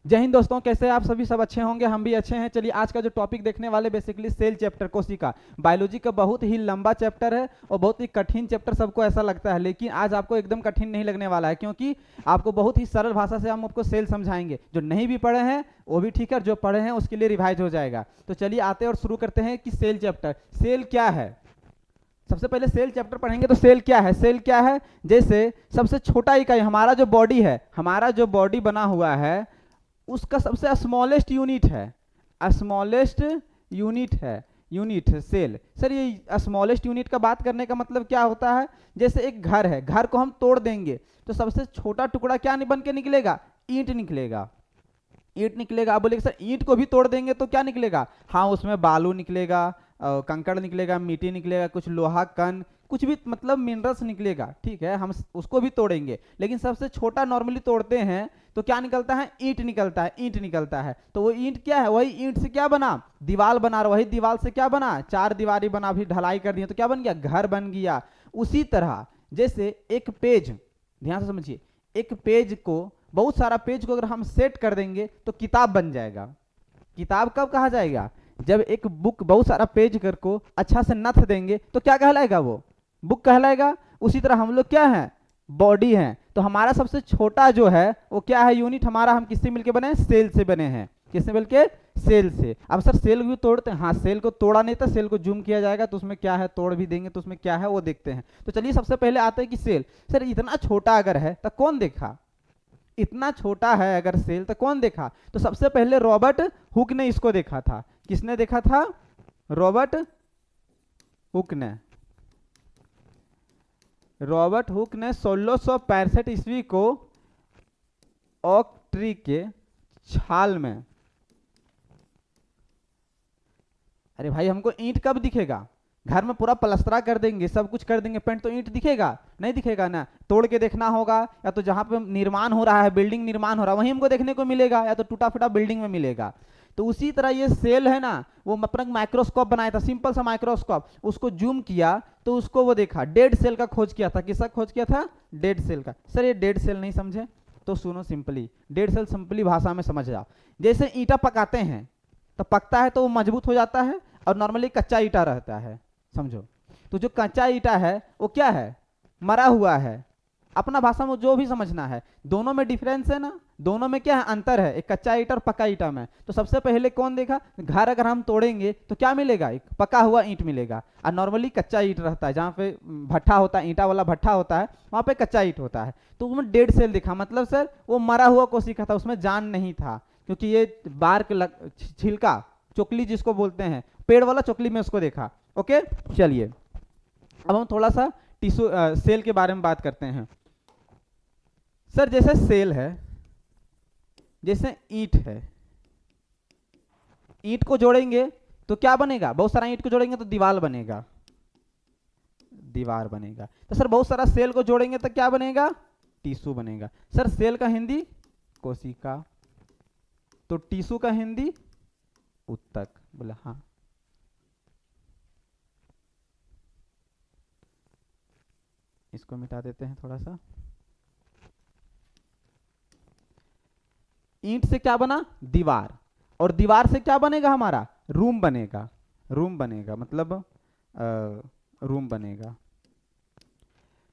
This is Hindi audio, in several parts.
जय हिंद दोस्तों, कैसे हैं आप सभी? सब अच्छे होंगे, हम भी अच्छे हैं। चलिए आज का जो टॉपिक देखने वाले बेसिकली सेल चैप्टर कोशिका। बायोलॉजी का बहुत ही लंबा चैप्टर है और बहुत ही कठिन चैप्टर सबको ऐसा लगता है, लेकिन आज आपको एकदम कठिन नहीं लगने वाला है, क्योंकि आपको बहुत ही सरल भाषा से हम आपको सेल समझाएंगे। जो नहीं भी पढ़े हैं वो भी ठीक है, जो पढ़े हैं उसके लिए रिवाइज हो जाएगा। तो चलिए आते हैं और शुरू करते हैं कि सेल चैप्टर। सेल क्या है? सबसे पहले सेल चैप्टर पढ़ेंगे तो सेल क्या है। सेल क्या है? जैसे सबसे छोटा इकाई हमारा जो बॉडी है, हमारा जो बॉडी बना हुआ है उसका सबसे स्मॉलेस्ट यूनिट है, स्मॉलेस्ट यूनिट है, यूनिट सेल। सर ये स्मॉलेस्ट यूनिट का बात करने का मतलब क्या होता है? जैसे एक घर है, घर को हम तोड़ देंगे तो सबसे छोटा टुकड़ा क्या बन के निकलेगा? ईंट निकलेगा, ईंट निकलेगा। आप बोलेंगे सर ईंट को भी तोड़ देंगे तो क्या निकलेगा? हाँ, उसमें बालू निकलेगा, कंकड़ निकलेगा, मिट्टी निकलेगा, कुछ लोहा कण, कुछ भी मतलब मिनरल्स निकलेगा। ठीक है, हम उसको भी तोड़ेंगे, लेकिन सबसे छोटा नॉर्मली तोड़ते हैं तो क्या निकलता है? ईंट निकलता है, ईंट निकलता है। तो वो ईंट क्या है? वही ईंट से क्या बना? दीवार बना। वही दीवार से क्या बना? चार दीवारी बना, फिर ढलाई कर दिया तो क्या बन गया? घर बन गया। उसी तरह जैसे एक पेज, ध्यान से समझिए, एक पेज को, बहुत सारा पेज को अगर हम सेट कर देंगे तो किताब बन जाएगा। किताब कब कहा जाएगा? जब एक बुक बहुत सारा पेज कर को अच्छा से नथ देंगे तो क्या कहलाएगा? वो बुक कहलाएगा। उसी तरह हम लोग क्या है? बॉडी है। तो हमारा सबसे छोटा जो है वो क्या है? यूनिट हमारा। हम किससे मिलके बने हैं? सेल से बने हैं। किससे मिलके? सेल से। अब सर सेल भी तोड़ते हैं? हाँ, सेल को तोड़ा नहीं था, सेल को जूम किया जाएगा तो उसमें क्या है, तोड़ भी देंगे तो उसमें क्या है वो देखते हैं। तो चलिए सबसे पहले आते हैं कि सेल। सर इतना छोटा अगर है तो कौन देखा? इतना छोटा है अगर सेल तो कौन देखा? तो सबसे पहले रॉबर्ट हुक ने इसको देखा था। किसने देखा था? रॉबर्ट हुक ने। रॉबर्ट हुक ने 1665 ईस्वी को ओक ट्री के छाल में, अरे भाई हमको ईंट कब दिखेगा? घर में पूरा पलस्तरा कर देंगे, सब कुछ कर देंगे, पेंट, तो ईंट दिखेगा? नहीं दिखेगा ना। तोड़ के देखना होगा, या तो जहां पे निर्माण हो रहा है, बिल्डिंग निर्माण हो रहा है, वहीं हमको देखने को मिलेगा, या तो टूटा फूटा बिल्डिंग में मिलेगा। तो उसी तरह ये सेल है ना, वो अपना माइक्रोस्कोप बनाया था, सिंपल सा माइक्रोस्कोप, उसको जूम किया तो उसको वो देखा, डेड सेल का खोज किया था। किसका खोज किया था? डेड सेल का। सर ये डेड सेल नहीं समझे तो सुनो सिंपली, डेड सेल सिंपली भाषा में समझ जाओ। जैसे ईंटा पकाते हैं तो पकता है तो वो मजबूत हो जाता है, और नॉर्मली कच्चा ईंटा रहता है, समझो। तो जो कच्चा ईंटा है वो क्या है? मरा हुआ है। अपना भाषा में जो भी समझना है, दोनों में डिफरेंस है ना, दोनों में क्या है? अंतर है, एक कच्चा ईंट और पका ईंटा में। तो सबसे पहले कौन देखा? घर अगर हम तोड़ेंगे तो क्या मिलेगा? एक पका हुआ ईंट मिलेगा, और नॉर्मली कच्चा ईंट रहता है, जहाँ पे भट्ठा होता है, ईंटा वाला भट्ठा होता है, वहाँ पे कच्चा ईंट होता है। तो उसमें डेड सेल दिखा, मतलब सर वो मरा हुआ कोशिका था, उसमें जान नहीं था, क्योंकि ये बार्क छिलका, चोकली जिसको बोलते हैं, पेड़ वाला चोकली में उसको देखा। ओके, चलिए अब हम थोड़ा सा टिश्यू सेल के बारे में बात करते हैं। सर जैसे सेल है, जैसे ईंट है, ईंट को जोड़ेंगे तो क्या बनेगा? बहुत सारा ईंट को जोड़ेंगे तो दीवार बनेगा, दीवार बनेगा। तो सर बहुत सारा सेल को जोड़ेंगे तो क्या बनेगा? टिश्यू बनेगा। सर सेल का हिंदी कोशिका, तो टिश्यू का हिंदी उत्तक। बोला हाँ। इसको मिटा देते हैं थोड़ा सा। ईंट से क्या बना? दीवार। और दीवार से क्या बनेगा हमारा? रूम बनेगा, रूम बनेगा, मतलब रूम बनेगा।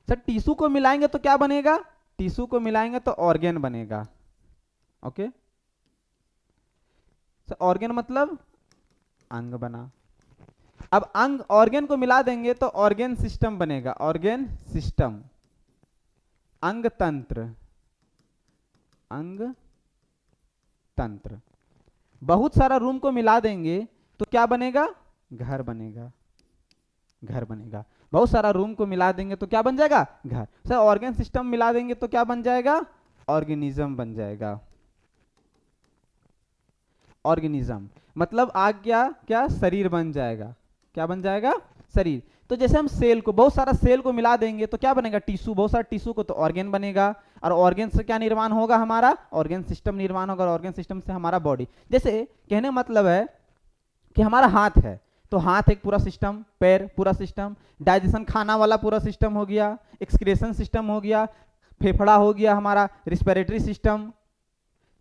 सर टिश्यू को मिलाएंगे तो क्या बनेगा? टिश्यू को मिलाएंगे तो ऑर्गेन बनेगा। ओके सर, ऑर्गेन मतलब अंग बना। अब अंग, ऑर्गेन को मिला देंगे तो ऑर्गेन सिस्टम बनेगा, ऑर्गेन सिस्टम, अंग तंत्र, अंग तंत्र। बहुत सारा रूम को मिला देंगे तो क्या बनेगा? घर बनेगा, घर बनेगा। बहुत सारा रूम को मिला देंगे तो क्या बन जाएगा? घर। सर ऑर्गेन सिस्टम मिला देंगे तो क्या बन जाएगा? ऑर्गेनिज्म बन जाएगा। ऑर्गेनिज्म मतलब आ गया क्या? शरीर बन जाएगा। क्या बन जाएगा? शरीर। तो जैसे हम सेल को, बहुत सारा सेल को मिला देंगे तो क्या बनेगा? टिश्यू। बहुत सारा टिश्यू को तो ऑर्गेन बनेगा, और ऑर्गेन से क्या निर्माण होगा हमारा? ऑर्गेन सिस्टम निर्माण होगा, और ऑर्गेन सिस्टम से हमारा बॉडी। जैसे कहने मतलब है कि हमारा हाथ है तो हाथ एक पूरा सिस्टम, पैर पूरा सिस्टम, डाइजेशन खाना वाला पूरा सिस्टम हो गया, एक्सक्रेशन सिस्टम हो गया, फेफड़ा हो गया हमारा, रिस्पिरेटरी सिस्टम।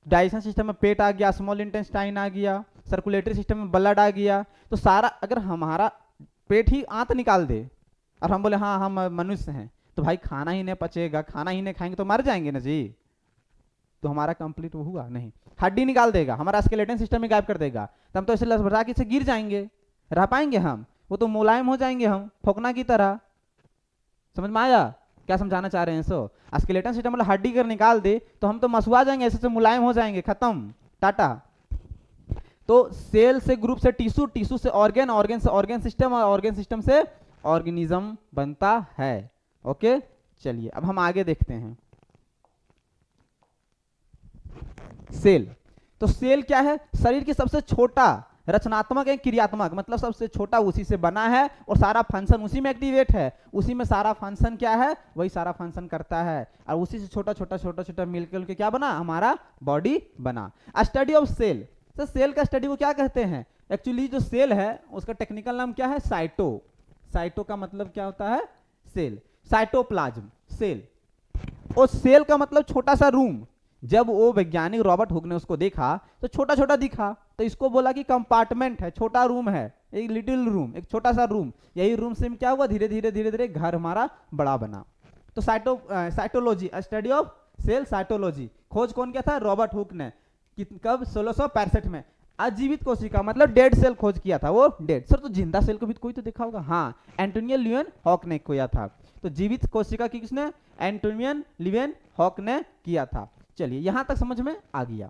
डाइजेशन सिस्टम में पेट आ गया, स्मॉल इंटेस्टाइन आ गया, सर्कुलेटरी सिस्टम में ब्लड आ गया। तो सारा अगर हमारा पेट ही आंत निकाल दे और हम बोले हाँ हम मनुष्य हैं, तो भाई खाना ही नहीं पचेगा, खाना ही नहीं खाएंगे तो मर जाएंगे ना जी। तो हमारा कंप्लीट वो हुआ नहीं। हड्डी निकाल देगा, हमारा स्केलेटन सिस्टम में गायब कर देगा, तो हम तो ऐसे लसबड़ा के से गिर जाएंगे, रह पाएंगे हम? वो तो मुलायम हो जाएंगे हम, फोकना की तरह। समझ में आया क्या समझाना चाह रहे हैं? सो स्केलेटन सिस्टम मतलब हड्डी कर निकाल दे तो हम तो मसुआ जाएंगे, ऐसे से मुलायम हो जाएंगे, खत्म, टाटा। तो सेल से ग्रुप से टिश्यू, टिश्यू से ऑर्गन, ऑर्गन से ऑर्गन सिस्टम, और ऑर्गन सिस्टम से ऑर्गेनिज्म बनता है। ओके, चलिए अब हम आगे देखते हैं। सेल, तो सेल क्या है? शरीर की सबसे छोटा रचनात्मक है, क्रियात्मक, मतलब सबसे छोटा उसी से बना है और सारा फंक्शन उसी में एक्टिवेट है, उसी में सारा फंक्शन क्या है, वही सारा फंक्शन करता है, और उसी से छोटा छोटा छोटा छोटा मिलकर के क्या बना, हमारा बॉडी बना। स्टडी ऑफ सेल, तो सेल का स्टडी को क्या कहते हैं? एक्चुअली जो सेल है उसका टेक्निकल नाम क्या है? साइटो। साइटो का मतलब क्या होता है? सेल। Cytoplasm, cell. और सेल का मतलब छोटा सा रूम। जब वो वैज्ञानिक रॉबर्ट हुक ने उसको देखा तो छोटा छोटा दिखा, तो इसको बोला कि कंपार्टमेंट है, छोटा रूम है, एक लिटिल रूम, एक छोटा सा रूम। यही रूम से क्या हुआ, धीरे धीरे धीरे धीरे घर हमारा बड़ा बना। तो cytology, study of cell, cytology, खोज कौन किया था? रॉबर्ट हुक ने। कब? 1665 में। अजीवित कोशिका मतलब डेड सेल खोज किया था वो। डेड सर, तो जिंदा सेल को भी कोई तो देखा होगा। हाँ, एंटोनियन ल्यूएन हॉक ने किया था। तो जीवित कोशिका की किसने? एंटोनियन ल्यूएन हॉक ने किया था। चलिए यहां तक समझ में आ गया।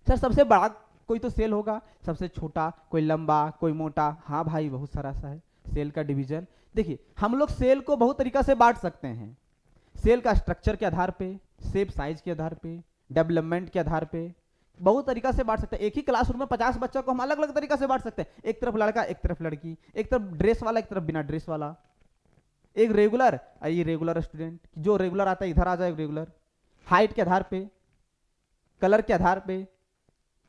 सर सबसे बड़ा कोई तो सेल होगा, सबसे छोटा, कोई लंबा, कोई मोटा। हाँ भाई, बहुत सारा सा है सेल का डिवीजन। देखिए हम लोग सेल को बहुत तरीका से बांट सकते हैं। सेल का स्ट्रक्चर के आधार पे, शेप साइज के आधार पे, डेवलपमेंट के आधार पे बहुत तरीका से बांट सकते हैं। एक ही क्लासरूम में 50 बच्चों को हम अलग अलग तरीका से बांट सकते हैं। एक तरफ लड़का, एक तरफ लड़की, एक तरफ ड्रेस वाला, एक तरफ बिना ड्रेस वाला, एक रेगुलर, ये रेगुलर स्टूडेंट, जो रेगुलर आता है इधर आ जाए रेगुलर। हाइट के आधार पे, कलर के आधार पे,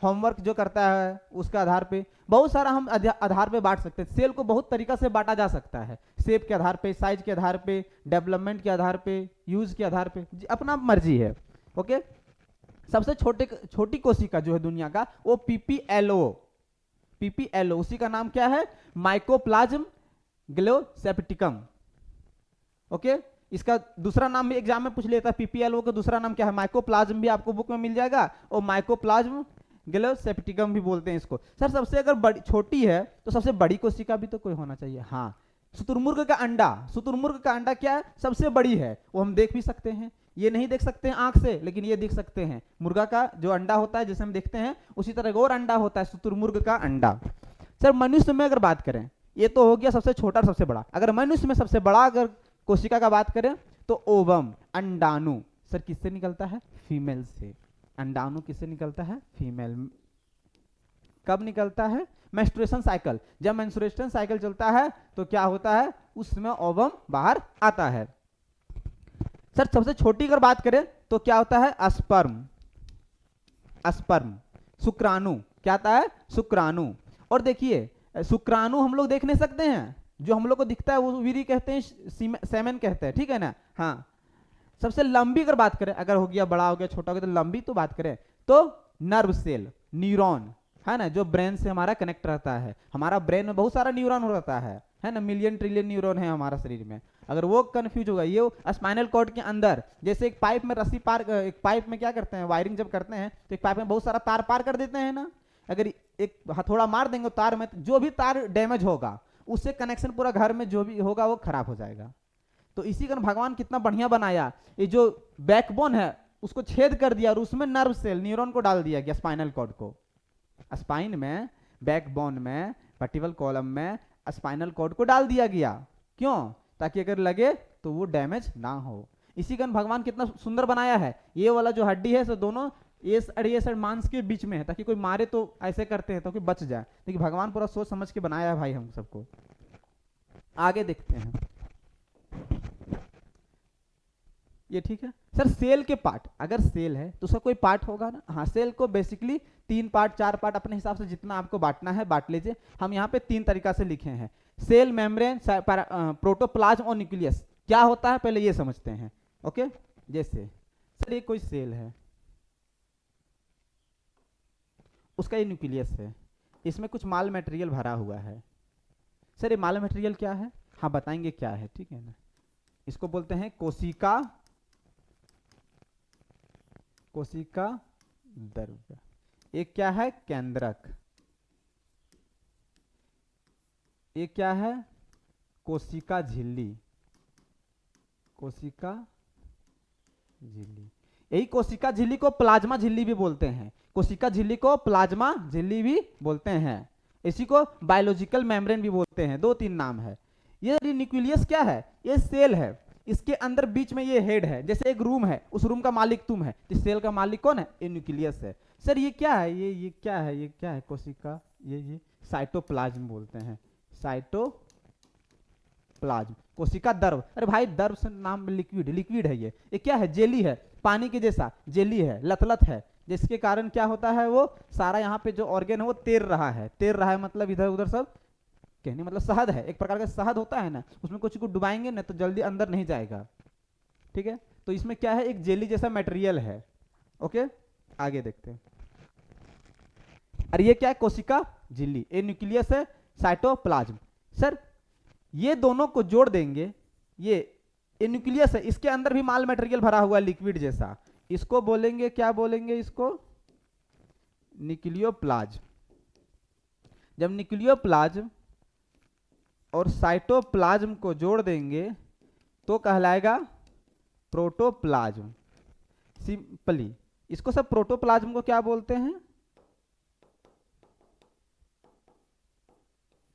होमवर्क जो करता है उसके आधार पे, बहुत सारा हम आधार पे बांट सकते हैं। सेल को बहुत तरीका से बांटा जा सकता है, शेप के आधार पे, साइज के आधार पे, डेवलपमेंट के आधार पे, यूज के आधार पे, अपना मर्जी है। ओके, सबसे छोटी कोशिका जो है दुनिया का वो पीपीएलओ, पीपीएलओ, उसी का नाम क्या है? माइकोप्लाज्म ग्लोसेप्टिकम। ओके, इसका दूसरा नाम भी एग्जाम में पूछ लेता है, पीपीएलओ का दूसरा नाम क्या है? माइकोप्लाज्म भी आपको बुक में मिल जाएगा, और माइकोप्लाज्म ग्लोसेप्टिकम भी बोलते हैं इसको। सर सबसे अगर बड़ी छोटी है तो सबसे बड़ी कोशिका भी तो कोई होना चाहिए। हाँ, शुतुरमुर्ग का अंडा, शुतुरमुर्ग का अंडा क्या है? सबसे बड़ी है, वो हम देख भी सकते हैं। ये नहीं देख सकते हैं आंख से, लेकिन ये देख सकते हैं। मुर्गा का जो अंडा होता है जैसे हम देखते हैं, उसी तरह और अंडा होता है शुतुरमुर्ग का अंडा। सर मनुष्य में अगर बात करें, ये तो हो गया सबसे छोटा और सबसे बड़ा। अगर मनुष्य में सबसे बड़ा अगर कोशिका का बात करें तो ओवम, अंडाणु। सर किससे निकलता है? फीमेल से। अंडाणु किससे निकलता है? फीमेल। कब निकलता है? मेंस्ट्रुएशन साइकिल, जब मेंस्ट्रुएशन साइकिल चलता है तो क्या होता है? उसमें ओवम बाहर आता है। सर सबसे छोटी अगर बात करें तो क्या होता है? Sperm, sperm. शुक्राणु, क्या आता है? शुक्राणु। और देखिए शुक्राणु हम लोग देख नहीं सकते हैं, जो हम लोग को दिखता है वो वीरी कहते हैं, सेमेन कहते हैं, ठीक है ना? हाँ, सबसे लंबी अगर बात करें, अगर हो गया बड़ा हो गया छोटा हो गया, तो लंबी तो बात करें तो नर्व सेल, न्यूरॉन, है ना, जो ब्रेन से हमारा कनेक्ट रहता है। हमारा ब्रेन में बहुत सारा न्यूरॉन रहता है ना, मिलियन ट्रिलियन न्यूरॉन है हमारा शरीर में। अगर वो कंफ्यूज होगा, ये स्पाइनल कॉर्ड के अंदर जैसे एक पाइप में रस्सी पार, एक पाइप में क्या करते हैं, वायरिंग जब करते हैं तो एक पाइप में बहुत सारा तार पार कर देते हैं ना। अगर एक हथौड़ा मार देंगे तार में, तो जो भी तार डैमेज होगा उससे कनेक्शन पूरा घर में जो भी होगा वो खराब हो जाएगा। तो इसी कारण भगवान कितना बढ़िया बनाया, ये जो बैकबोन है उसको छेद कर दिया और उसमें नर्व सेल, न्यूरॉन को डाल दिया गया, स्पाइनल कॉर्ड को। स्पाइन में, बैकबोन में, वर्टिब्रल कॉलम में स्पाइनल कॉर्ड को डाल दिया गया। क्यों? ताकि अगर लगे तो वो डैमेज ना हो। इसी कारण भगवान कितना सुंदर बनाया है। ये वाला जो हड्डी है सो दोनों ये सर मांस के बीच में है, ताकि कोई मारे तो ऐसे करते हैं तो कि बच जाए, लेकिन भगवान पूरा सोच समझ के बनाया है भाई हम सबको। आगे देखते हैं, ये ठीक है। सर सेल के पार्ट, अगर सेल है तो उसका कोई पार्ट होगा ना। हाँ, सेल को बेसिकली 3 पार्ट 4 पार्ट अपने हिसाब से जितना आपको बांटना है बांट लीजिए। हम यहाँ पे 3 तरीका से लिखे हैं, सेल, मेम्ब्रेन, प्रोटोप्लाज्म और न्यूक्लियस। क्या होता है पहले ये समझते हैं। ओके, जैसे सर ये कोई सेल है, उसका ये न्यूक्लियस है, इसमें कुछ माल मटेरियल भरा हुआ है। सर ये माल मटेरियल क्या है? हाँ बताएंगे क्या है, ठीक है ना। इसको बोलते हैं कोशिका, कोशिका द्रव्य। एक क्या है? केंद्रक। एक क्या है? कोशिका झिल्ली, कोशिका झिल्ली। यही कोशिका झिल्ली को प्लाज्मा झिल्ली भी बोलते हैं, कोशिका झिल्ली को प्लाज्मा झिल्ली भी बोलते हैं, इसी को बायोलॉजिकल मेम्ब्रेन भी बोलते हैं, दो तीन नाम है। ये न्यूक्लियस क्या है? ये सेल है, इसके अंदर बीच में ये हेड है, जैसे एक रूम है, उस रूम का मालिक तुम है, इस सेल का मालिक कौन है? ये न्यूक्लियस है। सर ये क्या है? ये क्या है? ये क्या है? कोशिका, ये साइटोप्लाज्म बोलते हैं, साइटोप्लाज्म। कोशिका द्रव, अरे भाई द्रव से नाम लिक्विड, लिक्विड है ये क्या है? जेली है, पानी के जैसा जेली है, लतलत है, जिसके कारण क्या होता है, वो सारा यहाँ पे जो ऑर्गेन है वो तैर रहा है। तैर रहा है मतलब इधर उधर सब, कहने मतलब शहद है, एक प्रकार का शहद होता है ना, उसमें कुछ को डुबाएंगे ना तो जल्दी अंदर नहीं जाएगा, ठीक है। तो इसमें क्या है? एक जेली जैसा मटेरियल है। ओके आगे देखते हैं। अरे ये क्या है? कोशिका झिल्ली, ये न्यूक्लियस है, साइटोप्लाज्म। सर ये दोनों को जोड़ देंगे, ये न्यूक्लियस है, इसके अंदर भी माल मटेरियल भरा हुआ है लिक्विड जैसा, इसको बोलेंगे क्या बोलेंगे? इसको न्यूक्लियोप्लाज्म। जब न्यूक्लियोप्लाज्म और साइटोप्लाज्म को जोड़ देंगे तो कहलाएगा प्रोटोप्लाज्म। सिंपली इसको सब प्रोटोप्लाज्म को क्या बोलते हैं?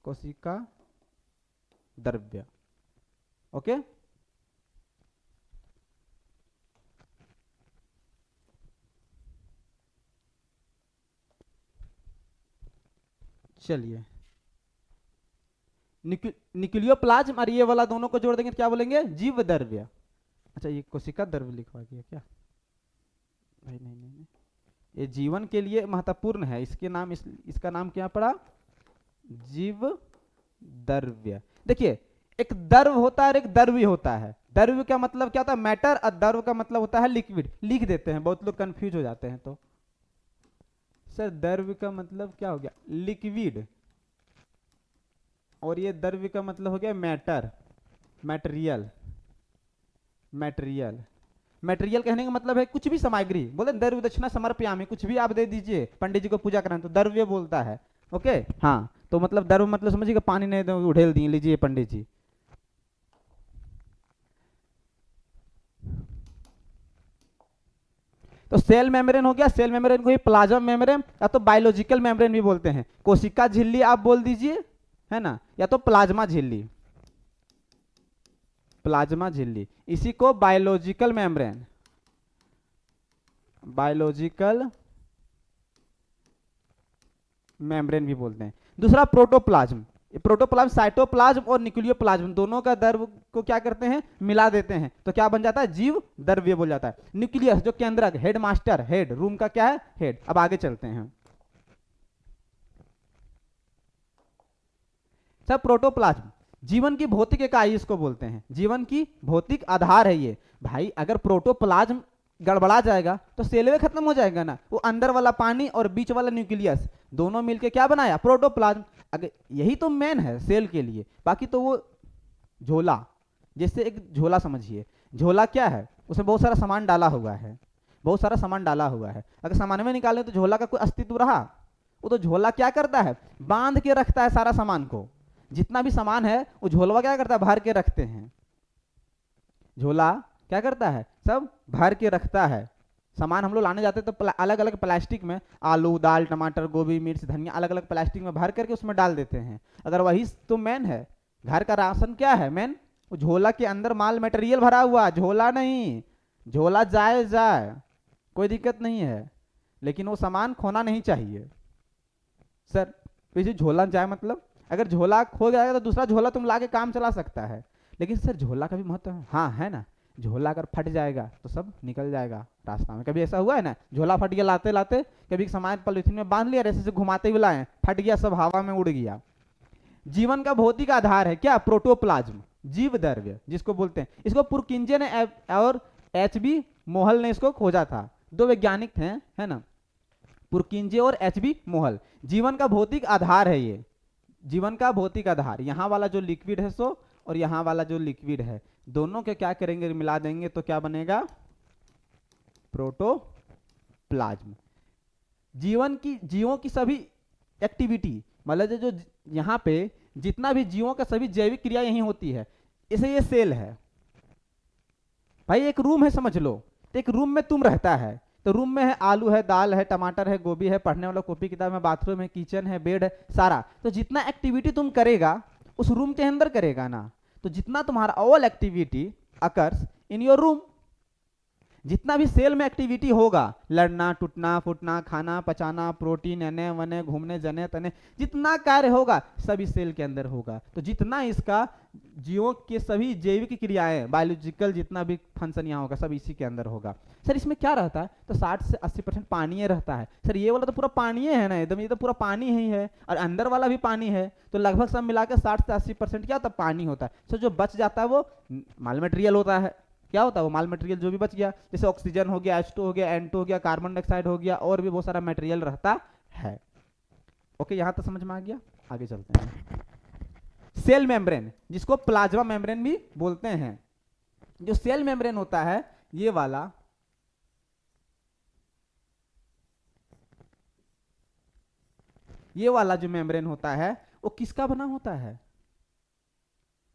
कोशिका द्रव्य। ओके चलिए, न्यूक्लियोप्लाज्म और ये वाला दोनों को जोड़ देंगे तो क्या बोलेंगे? जीव द्रव्य। अच्छा ये कोशिका द्रव्य लिखवा दिया क्या भाई? नहीं, ये जीवन के लिए महत्वपूर्ण है, इसके नाम इसका नाम क्या पड़ा? जीव द्रव्य। देखिए एक द्रव होता है और एक द्रव्य होता है। द्रव्य का मतलब क्या होता है? मैटर, और द्रव का मतलब होता है लिक्विड। लिख देते हैं, बहुत लोग कंफ्यूज हो जाते हैं। तो सर द्रव्य का मतलब क्या हो गया? लिक्विड, और ये द्रव्य का मतलब हो गया मैटर, मटेरियल। मटेरियल, मटेरियल कहने का मतलब है कुछ भी सामग्री। बोले द्रव्य दक्षिणा समर्पयामि, कुछ भी आप दे दीजिए, पंडित जी को पूजा कराना तो द्रव्य बोलता है। ओके हाँ, तो मतलब द्रव्य मतलब समझिएगा, पानी नहीं दो उड़ेल दिए, लीजिए पंडित जी। तो सेल मेम्ब्रेन हो गया, सेल मेम्ब्रेन को ही प्लाज्मा मेम्ब्रेन या तो बायोलॉजिकल मेम्ब्रेन भी बोलते हैं। कोशिका झिल्ली आप बोल दीजिए, है ना, या तो प्लाज्मा झिल्ली, प्लाज्मा झिल्ली, इसी को बायोलॉजिकल मेम्ब्रेन, बायोलॉजिकल मेम्ब्रेन भी बोलते हैं। दूसरा प्रोटोप्लाज्म, प्रोटोप्लाज्म साइटोप्लाज्म और न्यूक्लियोप्लाज्म दोनों का द्रव को क्या करते हैं? मिला देते हैं, तो क्या बन जाता है? जीव द्रव्य बोल जाता है। न्यूक्लियस जो केंद्रक, हेड मास्टर, हेड रूम का क्या है? हेड। अब आगे चलते हैं। सब प्रोटोप्लाज्म जीवन की भौतिक इकाई इसको बोलते हैं, जीवन की भौतिक आधार है ये। भाई अगर प्रोटोप्लाज्म गड़बड़ा जाएगा तो सेल खत्म हो जाएगा ना। वो अंदर वाला पानी और बीच वाला न्यूक्लियस दोनों मिलके क्या बनाया? प्रोटोप्लाज्म। अगर यही तो मेन है सेल के लिए, बाकी तो वो झोला, जैसे एक झोला समझिए, झोला क्या है? उसमें बहुत सारा सामान डाला हुआ है, बहुत सारा सामान डाला हुआ है। अगर सामान में निकाले तो झोला का कोई अस्तित्व रहा? वो तो झोला क्या करता है? बांध के रखता है सारा सामान को, जितना भी सामान है वो झोलवा क्या करता है? भर के रखते हैं। झोला क्या करता है? सब भर के रखता है। सामान हम लोग लाने जाते हैं तो अलग अलग प्लास्टिक में आलू, दाल, टमाटर, गोभी, मिर्च, धनिया अलग अलग प्लास्टिक में भर करके उसमें डाल देते हैं। अगर वही तो मेन है, घर का राशन क्या है मेन? वो झोला के अंदर माल मटेरियल भरा हुआ, झोला नहीं। झोला जाए जाए कोई दिक्कत नहीं है, लेकिन वो सामान खोना नहीं चाहिए। सर वैसे झोला जाए मतलब अगर झोला खो जाएगा तो दूसरा झोला तुम लाके काम चला सकता है, लेकिन सर झोला का भी महत्व है। हाँ है ना, झोला अगर फट जाएगा तो सब निकल जाएगा रास्ता में। कभी ऐसा हुआ है ना, झोला फट गया लाते लाते, कभी सामान पॉलिथीन में बांध लिया, ऐसे से घुमाते हुए लाए, फट गया, सब हवा में उड़ गया। जीवन का भौतिक आधार है क्या? प्रोटोप्लाज्म, जीव द्रव्य जिसको बोलते हैं। इसको पुरकिंजे ने और एच बी मोहल ने इसको खोजा था, दो वैज्ञानिक थे, है ना। पुरकिंजे और एचबी मोहल। जीवन का भौतिक आधार है ये, जीवन का भौतिक आधार। यहाँ वाला जो लिक्विड है सो और यहाँ वाला जो लिक्विड है, दोनों के क्या करेंगे, मिला देंगे तो क्या बनेगा, प्रोटोप्लाज्म। जीवों की सभी एक्टिविटी, मतलब जो यहाँ पे जितना भी जीवों का सभी जैविक क्रिया यही होती है, इसे ये सेल है भाई। एक रूम है समझ लो, तो एक रूम में तुम रहता है, तो रूम में है आलू है, दाल है, टमाटर है, गोभी है, पढ़ने वाला कॉपी किताब है, बाथरूम है, किचन है, बेड है, सारा। तो जितना एक्टिविटी तुम करेगा उस रूम के अंदर करेगा ना, तो जितना तुम्हारा all activity occurs in your room, जितना भी सेल में एक्टिविटी होगा, लड़ना, टूटना, फूटना, खाना, पचाना, प्रोटीन, एने वने, घूमने जने तने, जितना कार्य होगा सभी सेल के अंदर होगा। तो जितना इसका जीवों के सभी जैविक क्रियाएं, बायोलॉजिकल जितना भी फंक्शन यहाँ होगा सब इसी के अंदर होगा। सर इसमें क्या रहता है, तो 60 से 80% पानी रहता है। सर ये वाला तो पूरा पानी है ना एकदम, ये तो पूरा पानी ही है, और अंदर वाला भी पानी है, तो लगभग सब मिलाकर 60 से 80% क्या होता है, पानी होता है। सर जो बच जाता है वो माल मटेरियल होता है। क्या होता है वो माल मटेरियल जो भी बच गया, जैसे ऑक्सीजन हो गया, H2 हो गया, N2 हो गया, कार्बन डाइऑक्साइड हो गया, और भी बहुत सारा मटेरियल रहता है। ओके, यहां तक समझ में आ गया, आगे चलते हैं। सेल मेम्ब्रेन, जिसको प्लाज्मा मेम्ब्रेन भी बोलते हैं। जो सेल मेम्ब्रेन होता है ये वाला, जो मेम्ब्रेन होता है वो किसका बना होता है,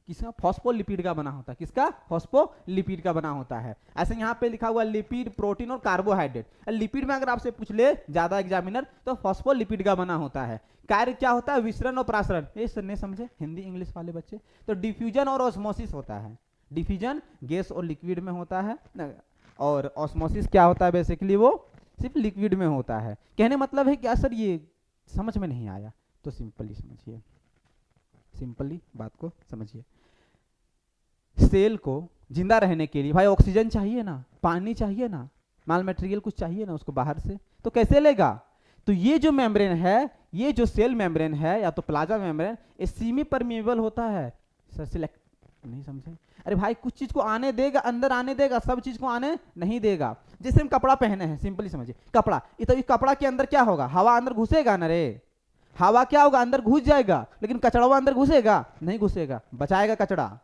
किसका, फॉस्फोलिपिड का बना होता है। किसका, फॉस्फोलिपिड का बना होता है। ऐसे यहाँ पे लिखा हुआ लिपिड, प्रोटीन और कार्बोहाइड्रेट। लिपिड में अगर आपसे पूछ ले ज्यादा एग्जामिनर, तो फॉस्फोलिपिड का बना होता है। कार्य क्या होता है, विसरण और प्रासरण। ये सर नहीं समझे हिंदी इंग्लिश वाले बच्चे, तो डिफ्यूजन और ऑस्मोसिस होता है। डिफ्यूजन गैस और लिक्विड में होता है, और ऑस्मोसिस क्या होता है, बेसिकली वो सिर्फ लिक्विड में होता है। कहने मतलब है क्या सर ये समझ में नहीं आया, तो सिंपली समझिए, सिंपली बात को समझिए। सेल को जिंदा रहने के लिए भाई ऑक्सीजन चाहिए ना, पानी चाहिए ना, माल मटेरियल कुछ चाहिए ना उसको बाहर से, तो कैसे लेगा। तो ये जो मेम्ब्रेन है, ये जो सेल मेम्ब्रेन है या तो प्लाज्मा मेम्ब्रेन, ये सेमी परमेबल होता है। सर सिलेक्ट नहीं समझे, अरे भाई कुछ चीज को आने देगा, अंदर आने देगा, सब चीज को आने नहीं देगा। जैसे हम कपड़ा पहने हैं, सिंपली समझिए, कपड़ा, तो इस कपड़ा के अंदर क्या होगा, हवा अंदर घुसेगा ना रे, हवा क्या होगा, अंदर घुस जाएगा, लेकिन कचड़ा अंदर घुसेगा नहीं, घुसेगा, बचाएगा कचड़ा,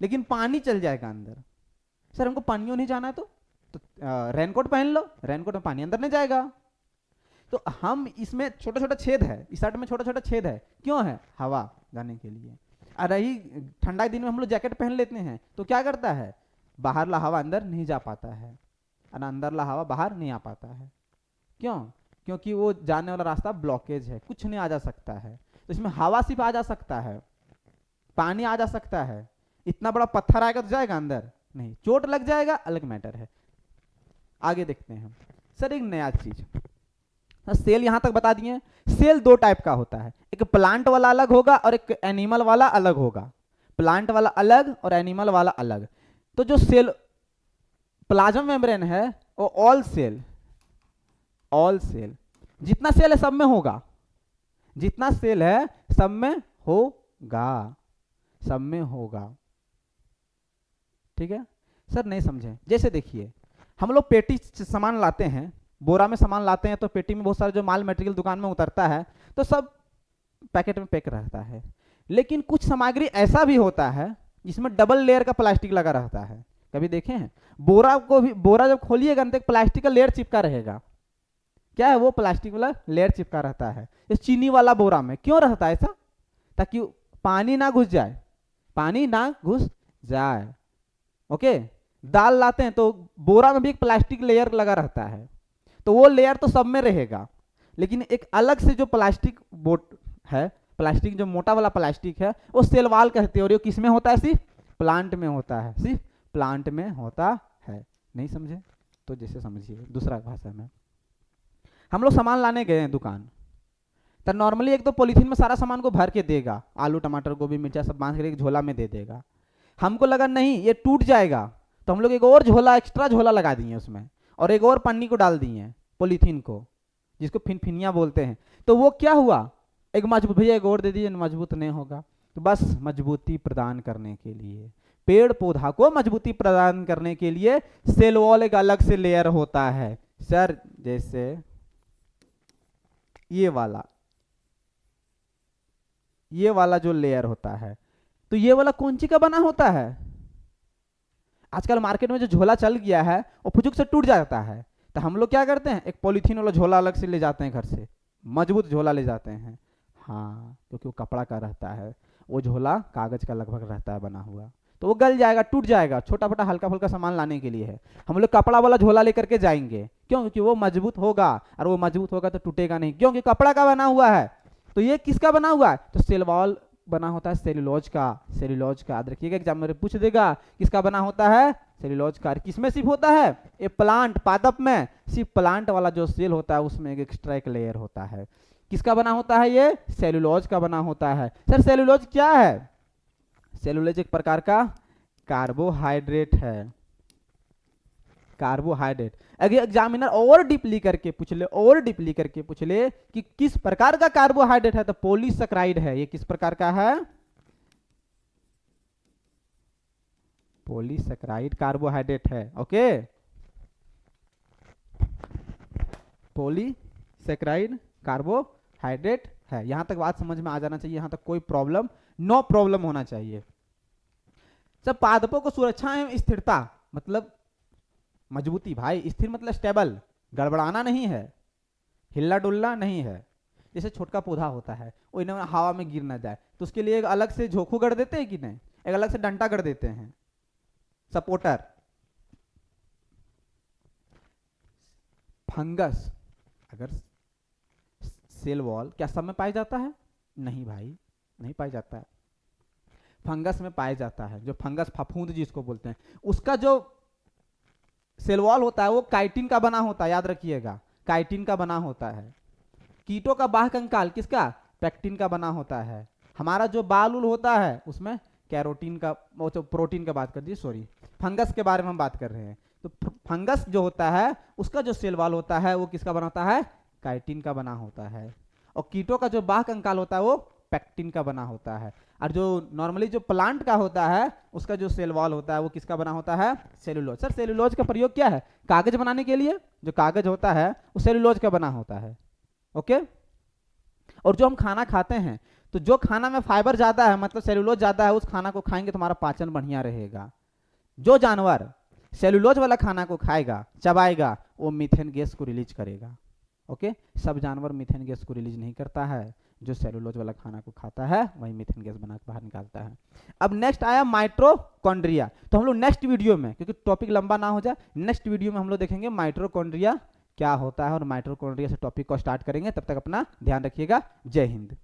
लेकिन पानी चल जाएगा अंदर। सर हमको पानियों नहीं जाना है, तो रेनकोट पहन लो, रेनकोट में पानी अंदर नहीं जाएगा। तो हम इसमें छोटा छोटा छेद है, इस शर्ट में छोटा छोटा छेद है, क्यों है, हवा जाने के लिए। और रही ठंडा दिन में हम लोग जैकेट पहन लेते हैं, तो क्या करता है, बाहर ला हवा अंदर नहीं जा पाता है, और अंदर ला हवा बाहर नहीं आ पाता है। क्यों, क्योंकि वो जाने वाला रास्ता ब्लॉकेज है, कुछ नहीं आ जा सकता है। तो इसमें हवा सिर्फ आ जा सकता है, पानी आ जा सकता है, इतना बड़ा पत्थर आएगा तो जाएगा अंदर नहीं, चोट लग जाएगा अलग मैटर है। आगे देखते हैं सर एक नया चीज, सेल यहां तक बता दिए। सेल दो टाइप का होता है, एक प्लांट वाला अलग होगा और एक एनिमल वाला अलग होगा। प्लांट वाला अलग और एनिमल वाला अलग। तो जो सेल प्लाज्मा मेम्ब्रेन है वो ऑल सेल जितना सेल है सब में होगा, जितना सेल है सब में होगा, सब में होगा। ठीक है सर, नहीं समझे, जैसे देखिए हम लोग पेटी सामान लाते हैं, बोरा में सामान लाते हैं, तो पेटी में बहुत सारे जो माल मटेरियल दुकान में उतरता है तो सब पैकेट में पैक रहता है। लेकिन कुछ सामग्री ऐसा भी होता है जिसमें डबल लेयर का प्लास्टिक लगा रहता है, कभी देखे हैं। बोरा जब खोलिएगा तो एक प्लास्टिक का लेयर चिपका रहेगा, क्या है वो, प्लास्टिक वाला लेयर चिपका रहता है। इस चीनी वाला बोरा में क्यों रहता है ऐसा, ताकि पानी ना घुस जाए, पानी ना घुस जाए। ओके, दाल लाते हैं तो बोरा में भी एक प्लास्टिक लेयर लगा रहता है, तो वो लेयर तो सब में रहेगा, लेकिन एक अलग से जो प्लास्टिक बोट है, प्लास्टिक जो मोटा वाला प्लास्टिक है वो सेल वाल कहते हैं, और ये किस में होता है, सिर्फ प्लांट में होता है, सिर्फ प्लांट में होता है। नहीं समझे तो जैसे समझिए दूसरा भाषा में, हम लोग सामान लाने गए हैं दुकान, तो नॉर्मली एक तो पॉलीथीन में सारा सामान को भर के देगा, आलू टमाटर गोभी मिर्चा सब बांध कर एक झोला में दे देगा। हमको लगा नहीं ये टूट जाएगा, तो हम लोग एक और झोला, एक्स्ट्रा झोला लगा दिए उसमें, और एक और पन्नी को डाल दिए, पॉलीथीन को, जिसको फिनफिनिया बोलते हैं। तो वो क्या हुआ, एक मजबूत, भैया एक और दे दीजिए, मजबूत नहीं होगा। तो बस मजबूती प्रदान करने के लिए, पेड़ पौधा को मजबूती प्रदान करने के लिए सेल वॉल एक अलग से लेयर होता है। सर जैसे ये वाला जो लेयर होता है, तो ये वाला कौन सी का बना होता है? आजकल मार्केट में जो झोला चल गया है वो फुजुक से टूट जाता है, तो हम लोग क्या करते हैं, एक पॉलीथीन वाला झोला अलग से ले जाते हैं घर से, मजबूत झोला ले जाते हैं। हाँ, क्योंकि वो कपड़ा का रहता है, वो झोला कागज का लगभग रहता है बना हुआ, तो वो गल जाएगा, टूट जाएगा। छोटा छोटा हल्का फुल्का सामान लाने के लिए है, हम लोग कपड़ा वाला झोला लेकर के जाएंगे। क्यों? क्योंकि वो मजबूत होगा, और वो मजबूत होगा तो टूटेगा नहीं, क्योंकि कपड़ा का बना हुआ है। तो ये किसका बना हुआ है? तो सेलवॉल बना होता है सेल्यूलोज का। सेल्यूलोज का याद रखिएगा, एग्जाम में पूछ देगा किसका बना होता है, सेल्यूलोज का। किसमें सिर्फ होता है? ये प्लांट, पादप में सिर्फ प्लांट वाला जो सेल होता है उसमें एक एक्स्ट्रा एक लेयर होता है। किसका बना होता है? ये सेल्यूलोज का बना होता है। सर सेल्यूलोज क्या है? सेल्यूलोज एक प्रकार का कार्बोहाइड्रेट है, कार्बोहाइड्रेट। अगर एग्जामिनर और डीपली करके पूछ ले, और डीपली करके पूछ ले कि किस प्रकार का कार्बोहाइड्रेट है, तो पॉलीसैकेराइड है। ये किस प्रकार का है? पॉलीसैकेराइड कार्बोहाइड्रेट है। ओके, पॉलीसैकेराइड कार्बोहाइड्रेट है। यहां तक बात समझ में आ जाना चाहिए, यहां तक कोई प्रॉब्लम, नो प्रॉब्लम होना चाहिए। सब पादपों को सुरक्षा एवं स्थिरता, मतलब मजबूती भाई, स्थिर मतलब स्टेबल, गड़बड़ाना नहीं है, हिलना डुलना नहीं है। जैसे छोटका पौधा होता है, वो इन्हें हवा में गिर ना जाए, तो उसके लिए एक अलग से झोंकू गढ़ देते हैं कि नहीं, एक अलग से डंटा गढ़ देते हैं, सपोर्टर। फंगस अगर सेल वॉल क्या सब में पाया जाता है? नहीं भाई, नहीं पाया जाता है। फंगस में पाया जाता है, जो फंगस फफूंद जिसको बोलते हैं, उसका जो सेल वॉल होता है वो काइटिन का बना होता है, याद रखिएगा, काइटिन का बना होता है। कीटों का बाह्य कंकाल किसका? पेक्टिन का बना होता है। हमारा जो बाल उल होता है उसमें कैरोटीन का, वो तो प्रोटीन का बात कर दी, सॉरी, फंगस के बारे में हम बात कर रहे हैं। तो फंगस जो होता है उसका जो सेल वॉल होता है वो किसका बना होता है? काइटिन का बना होता है। और कीटों का जो बाह्य कंकाल होता है वो पेक्टिन का बना होता है। और जो नॉर्मली जो प्लांट का होता है उसका जो सेल वॉल होता है वो किसका बना होता है? सेलुलोज। सर सेलुलोज का प्रयोग क्या है? कागज बनाने के लिए जो कागज होता है वो सेलुलोज का बना होता है। ओके, और जो हम खाना खाते हैं, तो जो खाना में फाइबर ज्यादा है, मतलब सेलुलोज ज्यादा है, उस खाना को खाएंगे तो हमारा पाचन बढ़िया रहेगा। जो जानवर सेलुलोज वाला खाना को खाएगा, चबाएगा, वो मीथेन गैस को रिलीज करेगा। ओके, सब जानवर मीथेन गैस को रिलीज नहीं करता है, जो सेलुलोज वाला खाना को खाता है वही मीथेन गैस बना के बाहर निकालता है। अब नेक्स्ट आया माइटोकॉन्ड्रिया। तो हम लोग नेक्स्ट वीडियो में, क्योंकि टॉपिक लंबा ना हो जाए, नेक्स्ट वीडियो में हम लोग देखेंगे माइटोकॉन्ड्रिया क्या होता है, और माइटोकॉन्ड्रिया से टॉपिक को स्टार्ट करेंगे। तब तक अपना ध्यान रखिएगा। जय हिंद।